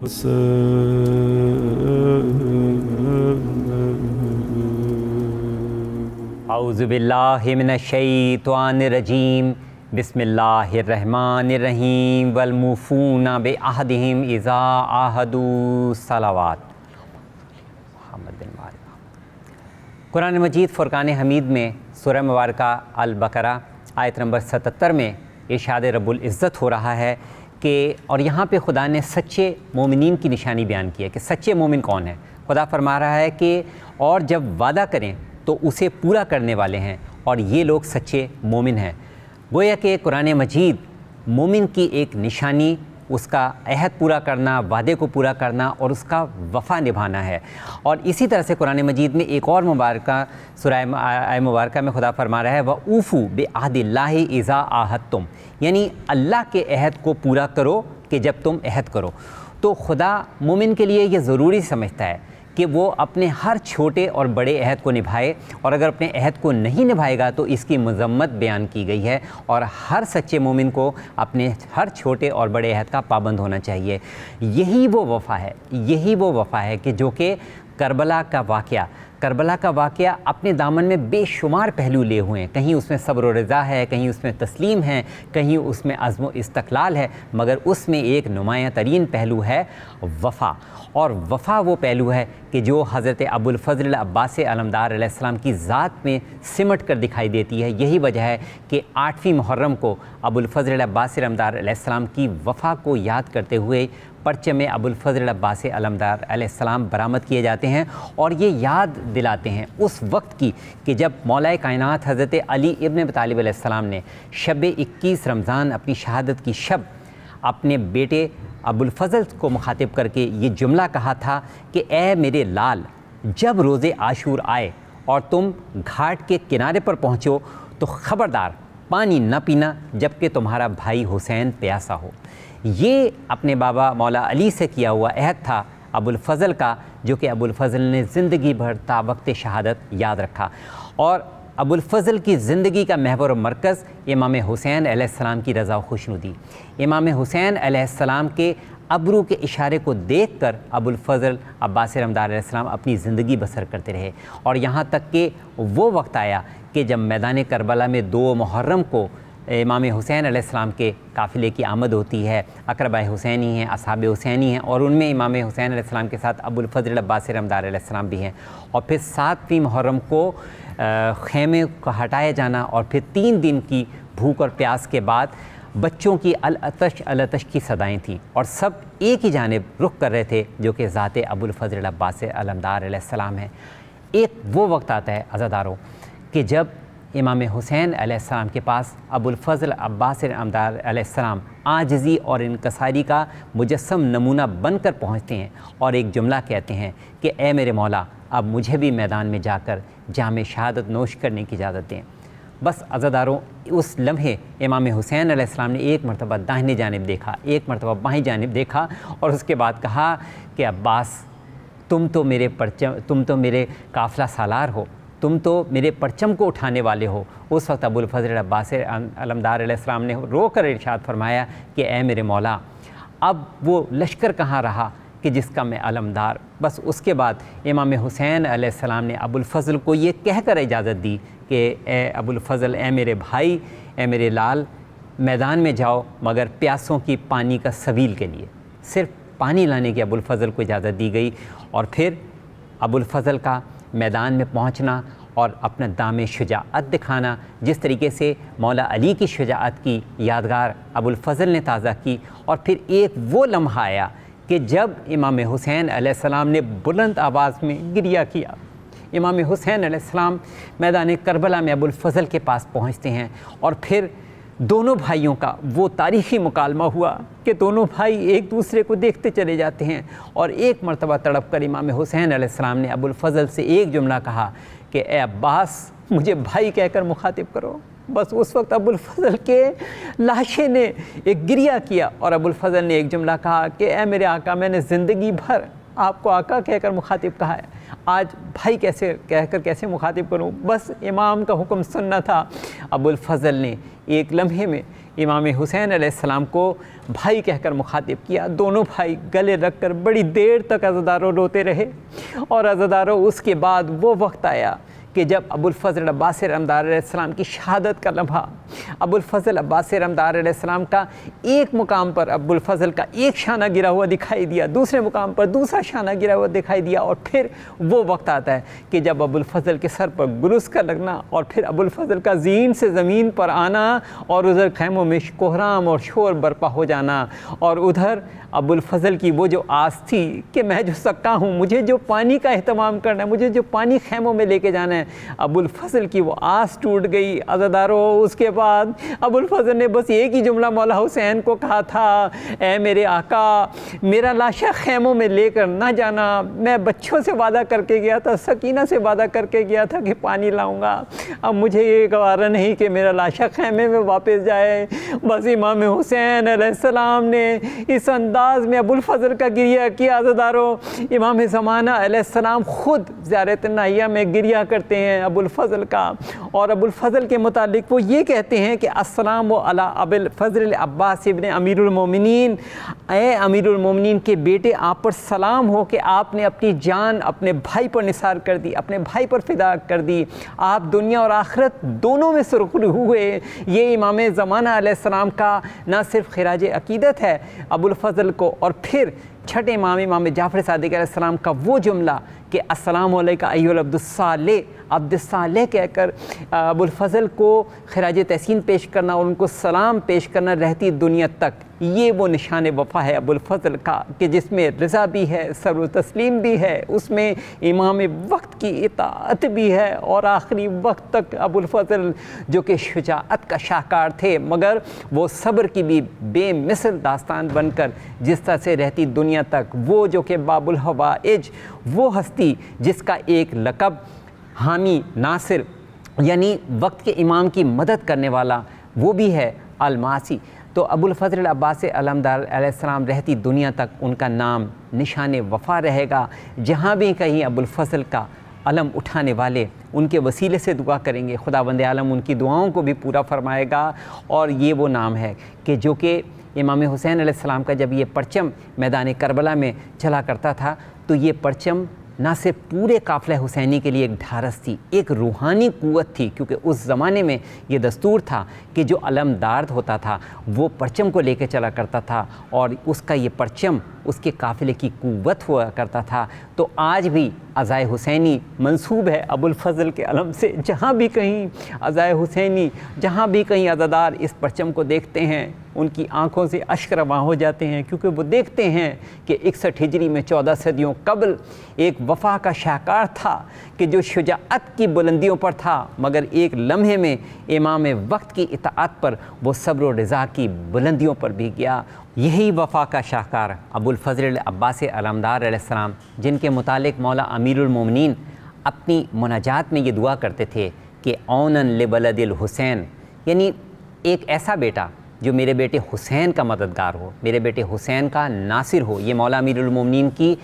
اعوذ باللہ من الشیطان الرجیم بسم اللہ الرحمن الرحیم والموفون بعہدہم اذا عاہدوا صلوات محمد قرآن مجید فرقان حمید میں سورہ مبارکہ البقرہ آیت نمبر 77 میں ارشاد رب العزت ہو رہا ہے کہ اور یہاں پہ خدا نے سچے مومنین کی نشانی بیان کی ہے کہ سچے مومن کون ہیں۔ خدا فرما رہا ہے کہ اور جب وعدہ کریں تو اسے پورا کرنے والے ہیں اور یہ لوگ سچے مومن ہیں۔ گویا کہ قرآن مجید مومن کی ایک نشانی اس کا عہد پورا کرنا، وعدے کو پورا کرنا اور اس کا وفا نبھانا ہے۔ اور اسی طرح سے قرآن مجید میں ایک اور مبارکہ سورہ مبارکہ میں خدا فرما رہا ہے وَأُوفُوا بِعَهْدِ اللَّهِ إِذَا عَاهَدتُّمْ، یعنی اللہ کے عہد کو پورا کرو کہ جب تم عہد کرو۔ تو خدا مومن کے لیے یہ ضروری سمجھتا ہے کہ وہ اپنے ہر چھوٹے اور بڑے عہد کو نبھائے، اور اگر اپنے عہد کو نہیں نبھائے گا تو اس کی مذمت بیان کی گئی ہے، اور ہر سچے مومن کو اپنے ہر چھوٹے اور بڑے عہد کا پابند ہونا چاہیے۔ یہی وہ وفا ہے کہ جو کہ کربلا کا واقعہ اپنے دامن میں بے شمار پہلو لیے ہوئے ہیں۔ کہیں اس میں صبر و رضا ہے، کہیں اس میں تسلیم ہے، کہیں اس میں عزم و استقلال ہے، مگر اس میں ایک نمایاں ترین پہلو ہے وفا۔ اور وفا وہ پہلو ہے کہ جو حضرت ابوالفضل العباس علمدار علیہ السلام کی ذات میں سمٹ کر دکھائی دیتی ہے۔ یہی وجہ ہے کہ 8ویں محرم کو ابوالفضل العباس علمدار علیہ السلام کی وفا کو یاد کرتے ہوئے پرچم ابوالفضل العباس علمدار علیہ السلام برآمد کیے جاتے ہیں، اور یہ یاد دلاتے ہیں اس وقت کی کہ جب مولا کائنات حضرت علی ابن ابی طالب علیہ السلام نے شب 21 رمضان اپنی شہادت کی شب اپنے بیٹے ابوالفضل کو مخاطب کر کے یہ جملہ کہا تھا کہ اے میرے لال، جب روز عاشور آئے اور تم گھاٹ کے کنارے پر پہنچو تو خبردار پانی نہ پینا جب کہ تمہارا بھائی حسین پیاسا ہو۔ یہ اپنے بابا مولا علی سے کیا ہوا عہد تھا ابوالفضل کا، جو کہ ابوالفضل نے زندگی بھر تا وقت شہادت یاد رکھا۔ اور ابوالفضل کی زندگی کا محور و مرکز امام حسین علیہ السلام کی رضا و خوشنودی۔ امام حسین علیہ السلام کے ابرو کے اشارے کو دیکھ کر ابوالفضل عباس علمدار علیہ السلام اپنی زندگی بسر کرتے رہے، اور یہاں تک کہ وہ وقت آیا کہ جب میدان کربلا میں 2 محرم کو امام حسین علیہ السلام کے قافلے کی آمد ہوتی ہے، اقربا حسینی ہیں، اصحاب حسینی ہیں، اور ان میں امام حسین علیہ السلام کے ساتھ ابوالفضل عباس علمدار علیہ السلام بھی ہیں، اور پھر 7ویں محرم کو خیمے کو ہٹایا جانا، اور پھر 3 دن کی بھوک اور پیاس کے بعد بچوں کی العطش العطش کی صدائیں تھیں، اور سب ایک ہی جانب رخ کر رہے تھے جو کہ ذات ابوالفضل عباس علمدار علیہ السلام ہے۔ ایک وہ وقت آتا ہے عزاداروں کہ جب امام حسین علیہ السلام کے پاس ابوالفضل عباس علمدار علیہ السلام عاجزی اور انکساری کا مجسم نمونہ بن کر پہنچتے ہیں، اور ایک جملہ کہتے ہیں کہ اے میرے مولا، اب مجھے بھی میدان میں جا کر جام شہادت نوش کرنے کی اجازت دیں۔ بس عزاداروں، اس لمحے امام حسین علیہ السلام نے ایک مرتبہ داہنی جانب دیکھا، ایک مرتبہ بائیں جانب دیکھا، اور اس کے بعد کہا کہ عباس، تم تو میرے قافلہ سالار ہو، تم تو میرے پرچم کو اٹھانے والے ہو۔ اس وقت ابوالفضل عباس علمدار علیہ السلام نے رو کر ارشاد فرمایا کہ اے میرے مولا، اب وہ لشکر کہاں رہا کہ جس کا میں علمدار۔ بس اس کے بعد امام حسین علیہ السلام نے ابوالفضل کو یہ کہہ کر اجازت دی کہ اے ابوالفضل، اے میرے بھائی، اے میرے لال، میدان میں جاؤ، مگر پیاسوں کی پانی کا سبیل کے لیے، صرف پانی لانے کی ابوالفضل کو اجازت دی گئی۔ اور پھر ابوالفضل کا میدان میں پہنچنا اور اپنا دام شجاعت دکھانا، جس طریقے سے مولا علی کی شجاعت کی یادگار ابوالفضل نے تازہ کی۔ اور پھر ایک وہ لمحہ آیا کہ جب امام حسین علیہ السلام نے بلند آواز میں گریہ کیا۔ امام حسین علیہ السلام میدان کربلا میں ابوالفضل کے پاس پہنچتے ہیں، اور پھر دونوں بھائیوں کا وہ تاریخی مکالمہ ہوا کہ دونوں بھائی ایک دوسرے کو دیکھتے چلے جاتے ہیں، اور ایک مرتبہ تڑپ کر امام حسین علیہ السلام نے ابوالفضل سے ایک جملہ کہا کہ اے عباس، مجھے بھائی کہہ کر مخاطب کرو۔ بس اس وقت ابوالفضل کے لاشے نے ایک گریہ کیا، اور ابوالفضل نے ایک جملہ کہا کہ اے میرے آقا، میں نے زندگی بھر آپ کو آقا کہہ کر مخاطب کہا ہے، آج بھائی کیسے کہہ کر کیسے مخاطب کروں، بس امام کا حکم سننا تھا۔ ابو الفضل نے ایک لمحے میں امام حسین علیہ السلام کو بھائی کہہ کر مخاطب کیا۔ دونوں بھائی گلے رکھ کر بڑی دیر تک عزاداروں روتے رہے، اور عزاداروں اس کے بعد وہ وقت آیا کہ جب ابو الفضل عباس علمدار علیہ السلام کی شہادت کا لمحہ، ابو الفضل عباس علمدار علیہ السلام کا ایک مقام پر ابو الفضل کا ایک شانہ گرا ہوا دکھائی دیا، دوسرے مقام پر دوسرا شانہ گرا ہوا دکھائی دیا، اور پھر وہ وقت آتا ہے کہ جب ابو الفضل کے سر پر گرس کا لگنا، اور پھر ابو الفضل کا زین سے زمین پر آنا، اور ادھر خیموں میں کوہرام اور شور برپا ہو جانا، اور ادھر ابو الفضل کی وہ جو آس تھی کہ میں جو سکا ہوں، مجھے جو پانی کا اہتمام کرنا ہے، مجھے جو پانی خیموں میں لے کے جانا ہے، ابو الفضل کی وہ آس ٹوٹ گئی۔ عزاداروں اس کے بعد ابو الفضل نے بس ایک ہی جملہ مولا حسین کو کہا تھا، اے میرے آقا، میرا لاشا خیموں میں لے کر نہ جانا، میں بچوں سے وعدہ کر کے گیا تھا، سکینہ سے وعدہ کر کے گیا تھا کہ پانی لاؤں گا، اب مجھے یہ گوارا نہیں کہ میرا لاشا خیمے میں واپس جائے۔ بس امام حسین علیہ السلام نے اس انداز میں ابو الفضل کا گریہ کیا۔ عزاداروں، امام زمانہ علیہ السلام خود زیارت نائیہ میں گریہ کرتے ہیں ابو الفضل کا، اور ابو الفضل کے متعلق وہ یہ کہتے ہیں کہ السلام علی ابو الفضل عباس ابن امیر المومنین، اے امیر المومنین کے بیٹے، آپ پر سلام ہو کہ آپ نے اپنی جان اپنے بھائی پر نثار کر دی، اپنے بھائی پر فدا کر دی، آپ دنیا اور آخرت دونوں میں سرخرو ہوئے۔ یہ امام زمانہ علیہ السلام کا نہ صرف خراج عقیدت ہے ابو الفضل کو، اور پھر چھٹے امام امام جعفر صادق علیہ السلام کا وہ جملہ کہ السلام علیکہ ایھا العبد الصالح، عبد الصالح کہہ کر ابو الفضل کو خراج تحسین پیش کرنا اور ان کو سلام پیش کرنا رہتی دنیا تک، یہ وہ نشان وفا ہے ابو الفضل کا کہ جس میں رضا بھی ہے، صبر و تسلیم بھی ہے، اس میں امام وقت کی اطاعت بھی ہے، اور آخری وقت تک ابو الفضل جو کہ شجاعت کا شاہکار تھے، مگر وہ صبر کی بھی بے مثل داستان بن کر جس طرح سے رہتی دنیا تک، وہ جو کہ باب الحوائج، وہ ہستی جس کا ایک لقب حامی ناصر یعنی وقت کے امام کی مدد کرنے والا وہ بھی ہے الماسی۔ تو ابو الفضل عباس علمدار علیہ السلام رہتی دنیا تک ان کا نام نشان وفا رہے گا۔ جہاں بھی کہیں ابو الفضل کا علم اٹھانے والے ان کے وسیلے سے دعا کریں گے، خداوند عالم ان کی دعاؤں کو بھی پورا فرمائے گا۔ اور یہ وہ نام ہے کہ جو کہ امام حسین علیہ السلام کا جب یہ پرچم میدان کربلا میں چلا کرتا تھا تو یہ پرچم نہ صرف پورے قافلہ حسینی کے لیے ایک ڈھارس تھی، ایک روحانی قوت تھی، کیونکہ اس زمانے میں یہ دستور تھا کہ جو علمدار ہوتا تھا وہ پرچم کو لے کے چلا کرتا تھا، اور اس کا یہ پرچم اس کے قافلے کی قوت ہوا کرتا تھا۔ تو آج بھی عزائے حسینی منسوب ہے ابو الفضل کے علم سے۔ جہاں بھی کہیں عزائے حسینی، جہاں بھی کہیں عزادار اس پرچم کو دیکھتے ہیں، ان کی آنکھوں سے اشک رواں ہو جاتے ہیں، کیونکہ وہ دیکھتے ہیں کہ 61 ہجری میں 14 صدیوں قبل ایک وفا کا شاہکار تھا کہ جو شجاعت کی بلندیوں پر تھا، مگر ایک لمحے میں امام وقت کی اطاعت پر وہ صبر و رضا کی بلندیوں پر بھی گیا۔ یہی وفا کا شاہکار ابو الفضل عباس علمدار علیہ السلام، جن کے متعلق مولا امیر المومنین اپنی مناجات میں یہ دعا کرتے تھے کہ اونن لبلد الحسین، یعنی ایک ایسا بیٹا جو میرے بیٹے حسین کا مددگار ہو، میرے بیٹے حسین کا ناصر ہو۔ یہ مولا امیر المومنین کی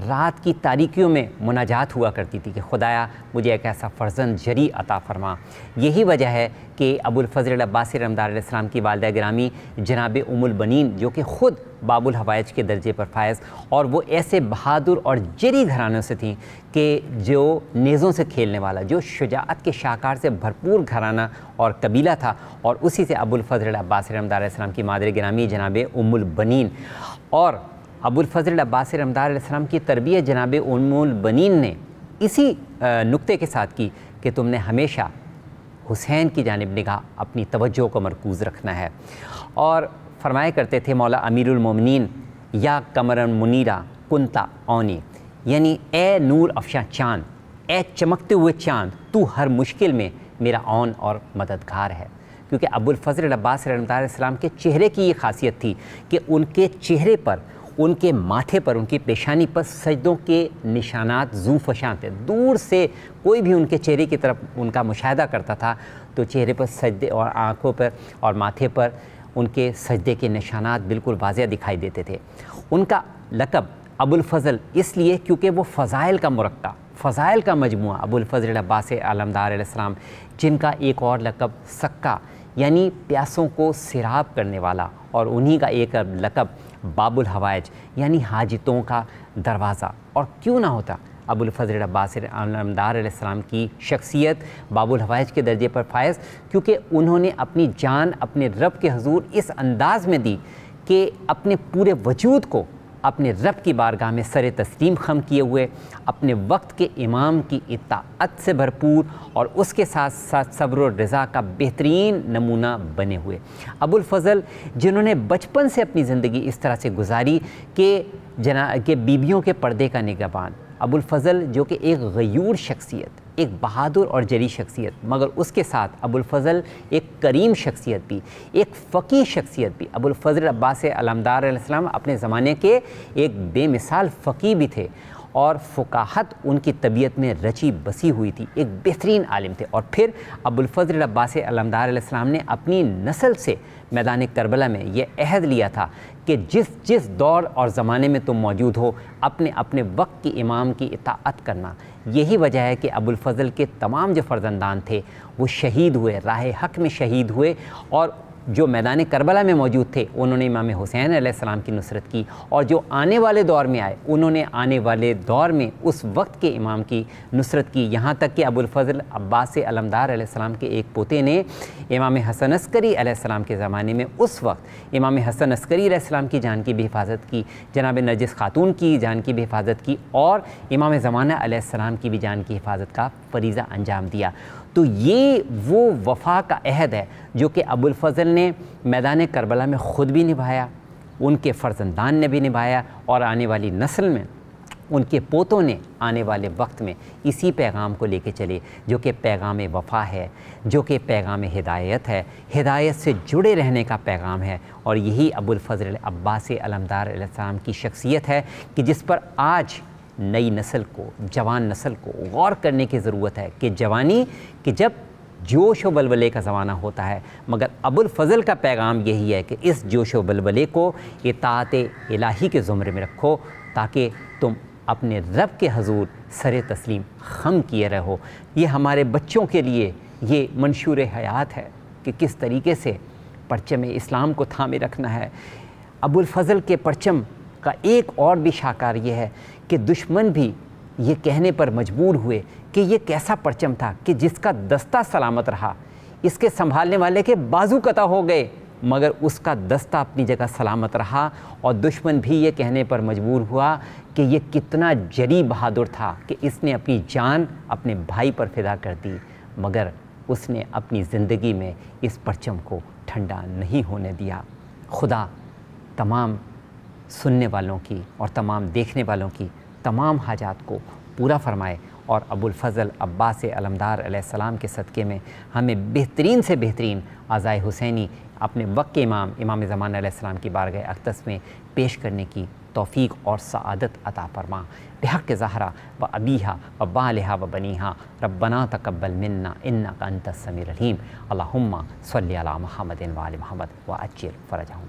رات کی تاریکیوں میں مناجات ہوا کرتی تھی کہ خدایا مجھے ایک ایسا فرزند جری عطا فرما۔ یہی وجہ ہے کہ ابو الفضل عباس علمدار علیہ السلام کی والدہ گرامی جناب ام البنین، جو کہ خود باب الحوائج کے درجے پر فائز، اور وہ ایسے بہادر اور جری گھرانوں سے تھیں کہ جو نیزوں سے کھیلنے والا، جو شجاعت کے شاہکار سے بھرپور گھرانہ اور قبیلہ تھا، اور اسی سے ابو الفضل عباس علمدار علیہ السلام کی مادر گرامی جناب ام البنین، اور ابو الفضل عباس علمدار علیہ السلام کی تربیت جناب ام البنین نے اسی نقطے کے ساتھ کی کہ تم نے ہمیشہ حسین کی جانب نگاہ اپنی توجہ کو مرکوز رکھنا ہے۔ اور فرمایا کرتے تھے مولا امیر المومنین، یا قمرن منیرہ کنتا اونی، یعنی اے نور افشاں چاند، اے چمکتے ہوئے چاند، تو ہر مشکل میں میرا اون اور مددگار ہے۔ کیونکہ ابو الفضل عباس علمدار علیہ السلام کے چہرے کی یہ خاصیت تھی کہ ان کے چہرے پر، ان کے ماتھے پر، ان کی پیشانی پر سجدوں کے نشانات زو فشاں تھے۔ دور سے کوئی بھی ان کے چہرے کی طرف ان کا مشاہدہ کرتا تھا تو چہرے پر سجدے اور آنکھوں پر اور ماتھے پر ان کے سجدے کے نشانات بالکل واضح دکھائی دیتے تھے۔ ان کا لقب ابو الفضل اس لیے کیونکہ وہ فضائل کا مرقع، فضائل کا مجموعہ ابو الفضل عباس علمدار علیہ السلام، جن کا ایک اور لقب سکا یعنی پیاسوں کو سیراب کرنے والا، اور انہی کا ایک لقب باب الحوائج یعنی حاجتوں کا دروازہ، اور کیوں نہ ہوتا ابو الفضل عباس علمدار علیہ السلام کی شخصیت باب الحوائج کے درجے پر فائز، کیونکہ انہوں نے اپنی جان اپنے رب کے حضور اس انداز میں دی کہ اپنے پورے وجود کو اپنے رب کی بارگاہ میں سر تسلیم خم کیے ہوئے، اپنے وقت کے امام کی اطاعت سے بھرپور اور اس کے ساتھ ساتھ صبر و رضا کا بہترین نمونہ بنے ہوئے ابو الفضل، جنہوں نے بچپن سے اپنی زندگی اس طرح سے گزاری کہ بیویوں کے پردے کا نگہبان، ابو الفضل جو کہ ایک غیور شخصیت، ایک بہادر اور جری شخصیت، مگر اس کے ساتھ ابو الفضل ایک کریم شخصیت بھی، ایک فقیہ شخصیت بھی۔ ابو الفضل عباس علمدار علیہ السلام اپنے زمانے کے ایک بے مثال فقیہ بھی تھے، اور فقاہت ان کی طبیعت میں رچی بسی ہوئی تھی، ایک بہترین عالم تھے۔ اور پھر ابو الفضل عباس علمدار علیہ السلام نے اپنی نسل سے میدان کربلا میں یہ عہد لیا تھا کہ جس دور اور زمانے میں تم موجود ہو، اپنے وقت کی امام کی اطاعت کرنا۔ یہی وجہ ہے کہ ابو الفضل کے تمام جو فرزندان تھے وہ شہید ہوئے، راہ حق میں شہید ہوئے، اور جو میدان کربلا میں موجود تھے انہوں نے امام حسین علیہ السلام کی نصرت کی، اور جو آنے والے دور میں آئے انہوں نے آنے والے دور میں اس وقت کے امام کی نصرت کی، یہاں تک کہ ابو الفضل عباس علمدار علیہ السلام کے ایک پوتے نے امام حسن عسکری علیہ السلام کے زمانے میں اس وقت امام حسن عسکری علیہ السلام کی جان کی بھی حفاظت کی، جناب نرجس خاتون کی جان کی بھی حفاظت کی، اور امام زمانہ علیہ السلام کی بھی جان کی حفاظت کا فریضہ انجام دیا۔ تو یہ وہ وفا کا عہد ہے جو کہ ابو الفضل نے میدان کربلا میں خود بھی نبھایا، ان کے فرزندان نے بھی نبھایا، اور آنے والی نسل میں ان کے پوتوں نے آنے والے وقت میں اسی پیغام کو لے کے چلے، جو کہ پیغام وفا ہے، جو کہ پیغام ہدایت ہے، ہدایت سے جڑے رہنے کا پیغام ہے۔ اور یہی ابو الفضل عباس علمدار علیہ السلام کی شخصیت ہے کہ جس پر آج نئی نسل کو، جوان نسل کو غور کرنے کی ضرورت ہے کہ جوانی کہ جب جوش و بلبلے کا زمانہ ہوتا ہے، مگر ابو الفضل کا پیغام یہی ہے کہ اس جوش و بلبلے کو اطاعت الہی کے زمرے میں رکھو، تاکہ تم اپنے رب کے حضور سر تسلیم خم کیے رہو۔ یہ ہمارے بچوں کے لیے یہ منشور حیات ہے کہ کس طریقے سے پرچم اسلام کو تھامے رکھنا ہے۔ ابو الفضل کے پرچم کا ایک اور بھی شاہکار یہ ہے کہ دشمن بھی یہ کہنے پر مجبور ہوئے کہ یہ کیسا پرچم تھا کہ جس کا دستہ سلامت رہا، اس کے سنبھالنے والے کے بازو قطع ہو گئے مگر اس کا دستہ اپنی جگہ سلامت رہا، اور دشمن بھی یہ کہنے پر مجبور ہوا کہ یہ کتنا جری بہادر تھا کہ اس نے اپنی جان اپنے بھائی پر فدا کر دی، مگر اس نے اپنی زندگی میں اس پرچم کو ٹھنڈا نہیں ہونے دیا۔ خدا تمام سننے والوں کی اور تمام دیکھنے والوں کی تمام حاجات کو پورا فرمائے، اور ابو الفضل عباس علمدار علیہ السلام کے صدقے میں ہمیں بہترین سے بہترین عزائے حسینی اپنے وقت کے امام زمانہ علیہ السلام کی بارگاہ اقدس میں پیش کرنے کی توفیق اور سعادت عطا فرما۔ بحق زہرا و ابیہا و بالہا و بنیہا ربنا تقبل منا انک انت السمیع العلیم، اللہم صلی علی محمد و آل محمد و عجل فرجہم۔